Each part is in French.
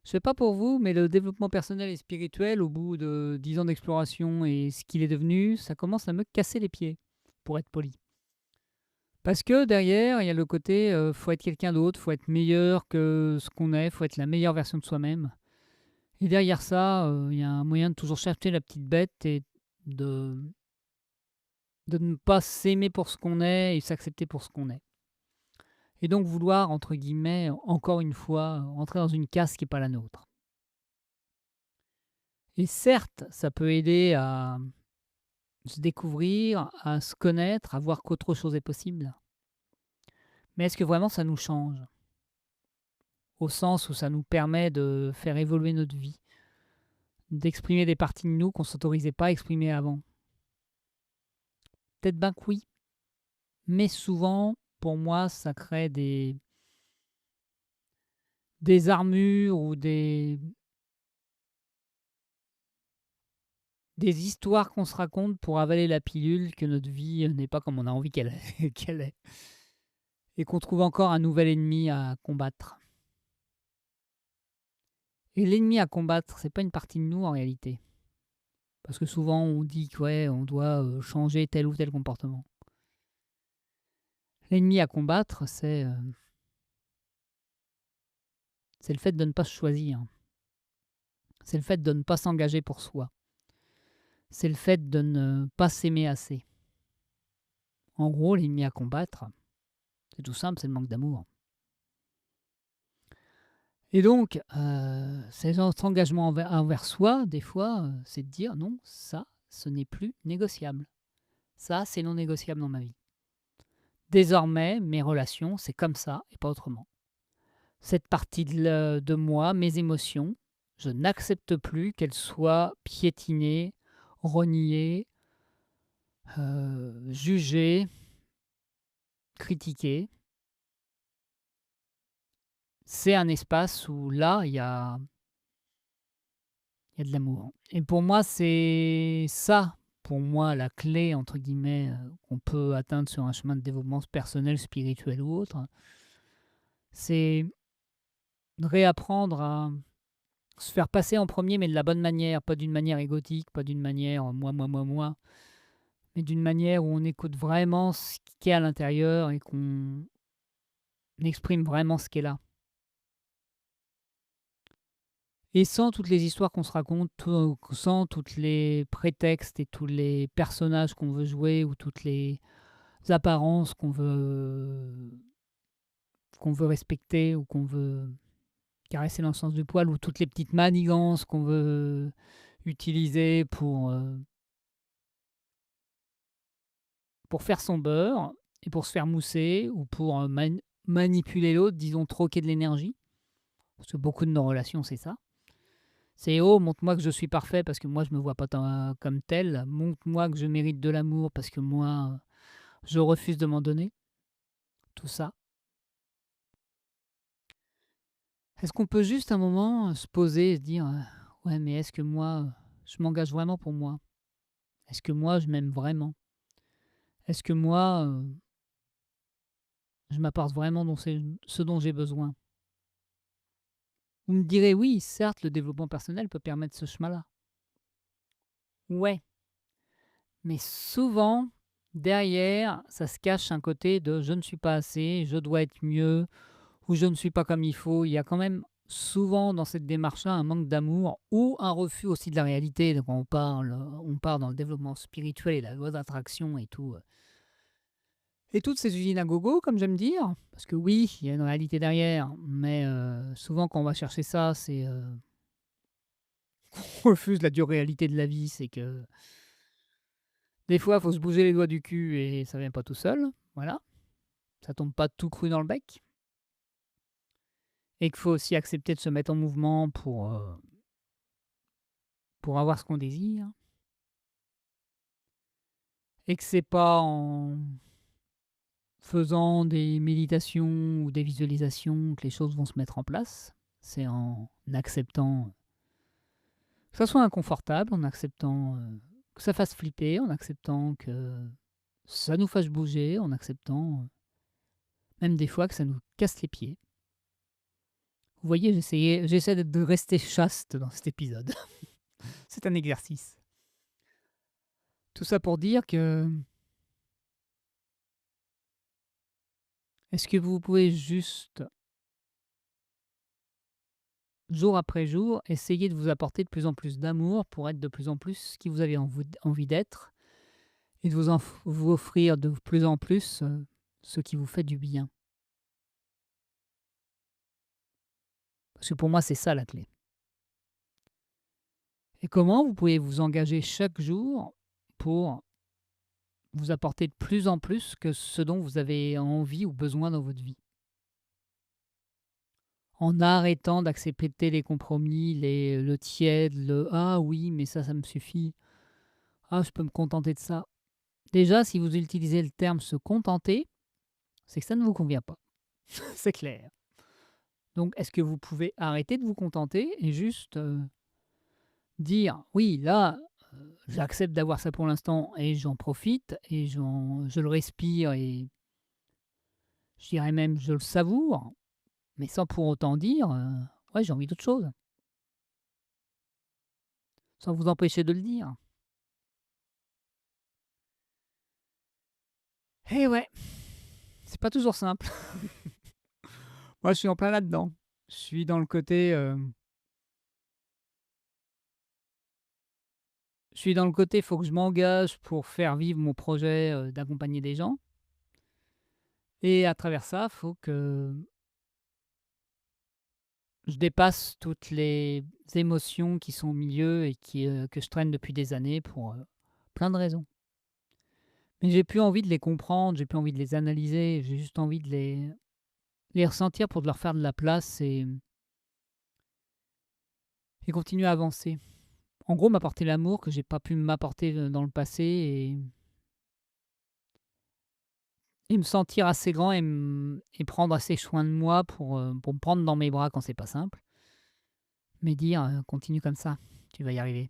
Je sais pas pour vous, mais le développement personnel et spirituel, au bout de 10 ans d'exploration et ce qu'il est devenu, ça commence à me casser les pieds, pour être poli. Parce que derrière, il y a le côté, faut être quelqu'un d'autre, faut être meilleur que ce qu'on est, faut être la meilleure version de soi-même. Et derrière ça, il y a un moyen de toujours chercher la petite bête et de de ne pas s'aimer pour ce qu'on est et s'accepter pour ce qu'on est. Et donc vouloir, entre guillemets, encore une fois, rentrer dans une case qui est pas la nôtre. Et certes, ça peut aider à se découvrir, à se connaître, à voir qu'autre chose est possible. Mais est-ce que vraiment ça nous change? Au sens où ça nous permet de faire évoluer notre vie, d'exprimer des parties de nous qu'on s'autorisait pas à exprimer avant? Peut-être ben que oui, mais souvent, pour moi, ça crée des armures ou des histoires qu'on se raconte pour avaler la pilule que notre vie n'est pas comme on a envie qu'elle qu'elle est et qu'on trouve encore un nouvel ennemi à combattre. Et l'ennemi à combattre, c'est pas une partie de nous en réalité. Parce que souvent on dit que ouais, on doit, changer tel ou tel comportement. L'ennemi à combattre, c'est le fait de ne pas se choisir. C'est le fait de ne pas s'engager pour soi. C'est le fait de ne pas s'aimer assez. En gros, l'ennemi à combattre, c'est tout simple, c'est le manque d'amour. Et donc, cet engagement envers soi, des fois, c'est de dire: «Non, ça, ce n'est plus négociable. Ça, c'est non négociable dans ma vie. Désormais, mes relations, c'est comme ça et pas autrement. Cette partie de moi, mes émotions, je n'accepte plus qu'elles soient piétinées, reniées, jugées, critiquées. C'est un espace où là, il y a de l'amour». Et pour moi, c'est ça, pour moi, la «clé» entre guillemets, qu'on peut atteindre sur un chemin de développement personnel, spirituel ou autre. C'est réapprendre à se faire passer en premier, mais de la bonne manière, pas d'une manière égotique, pas d'une manière, moi, mais d'une manière où on écoute vraiment ce qui est à l'intérieur et qu'on exprime vraiment ce qui est là. Et sans toutes les histoires qu'on se raconte, sans toutes les prétextes et tous les personnages qu'on veut jouer ou toutes les apparences qu'on veut respecter ou qu'on veut caresser dans le sens du poil ou toutes les petites manigances qu'on veut utiliser pour faire son beurre et pour se faire mousser ou pour, manipuler l'autre, disons troquer de l'énergie. Parce que beaucoup de nos relations, c'est ça. C'est: «Oh, montre-moi que je suis parfait parce que moi je me vois pas comme tel. Montre-moi que je mérite de l'amour parce que moi, je refuse de m'en donner». Tout ça. Est-ce qu'on peut juste un moment, se poser et se dire, «Ouais, mais est-ce que moi, je m'engage vraiment pour moi? Est-ce que moi je m'aime vraiment? Est-ce que moi, je m'apporte vraiment dans ce dont j'ai besoin?» Vous me direz: «Oui, certes, le développement personnel peut permettre ce chemin-là». Ouais, mais souvent, derrière, ça se cache un côté de: «Je ne suis pas assez, je dois être mieux» ou «Je ne suis pas comme il faut». Il y a quand même souvent dans cette démarche-là un manque d'amour ou un refus aussi de la réalité. Donc on part dans le développement spirituel et la loi d'attraction et tout, et toutes ces usines à gogo, comme j'aime dire. Parce que oui, il y a une réalité derrière, mais souvent quand on va chercher ça, on refuse la dure réalité de la vie. C'est que des fois, il faut se bouger les doigts du cul et ça vient pas tout seul, voilà. Ça tombe pas tout cru dans le bec et qu'il faut aussi accepter de se mettre en mouvement pour avoir ce qu'on désire et que c'est pas en faisant des méditations ou des visualisations que les choses vont se mettre en place. C'est en acceptant que ça soit inconfortable, en acceptant, que ça fasse flipper, en acceptant que ça nous fasse bouger, en acceptant, même des fois que ça nous casse les pieds. Vous voyez, j'essaie de rester chaste dans cet épisode. C'est un exercice. Tout ça pour dire que est-ce que vous pouvez juste, jour après jour, essayer de vous apporter de plus en plus d'amour pour être de plus en plus ce qui vous avez envie d'être et de vous offrir de plus en plus, ce qui vous fait du bien? Parce que pour moi, c'est ça la clé. Et comment vous pouvez vous engager chaque jour pour vous apporter de plus en plus que ce dont vous avez envie ou besoin dans votre vie? En arrêtant d'accepter les compromis, le tiède, le «Ah oui, mais ça me suffit. Ah, je peux me contenter de ça». Déjà, si vous utilisez le terme «se contenter», c'est que ça ne vous convient pas. C'est clair. Donc est-ce que vous pouvez arrêter de vous contenter et juste, dire: «Oui, là, j'accepte d'avoir ça pour l'instant et j'en profite et je le respire et je dirais même je le savoure», mais sans pour autant dire, «Ouais, j'ai envie d'autre chose», sans vous empêcher de le dire. Eh ouais, c'est pas toujours simple. Moi, je suis en plein là-dedans. Je suis dans le côté, faut que je m'engage pour faire vivre mon projet, d'accompagner des gens et à travers ça, faut que je dépasse toutes les émotions qui sont au milieu et que je traîne depuis des années pour, plein de raisons. Mais j'ai plus envie de les comprendre, j'ai plus envie de les analyser, j'ai juste envie de les ressentir pour de leur faire de la place et continuer à avancer. En gros, m'apporter l'amour que j'ai pas pu m'apporter, dans le passé et me sentir assez grand et prendre assez soin de moi pour me prendre dans mes bras quand c'est pas simple, mais dire, «Continue comme ça, tu vas y arriver».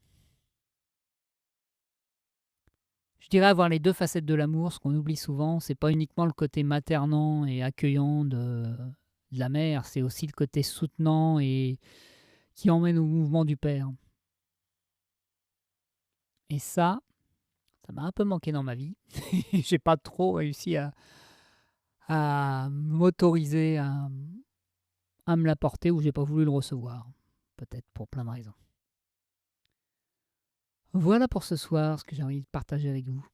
Je dirais avoir les 2 facettes de l'amour, ce qu'on oublie souvent, c'est pas uniquement le côté maternant et accueillant de la mère, c'est aussi le côté soutenant et qui emmène au mouvement du père. Et ça m'a un peu manqué dans ma vie. J'ai pas trop réussi à m'autoriser à me l'apporter ou j'ai pas voulu le recevoir. Peut-être pour plein de raisons. Voilà pour ce soir ce que j'ai envie de partager avec vous.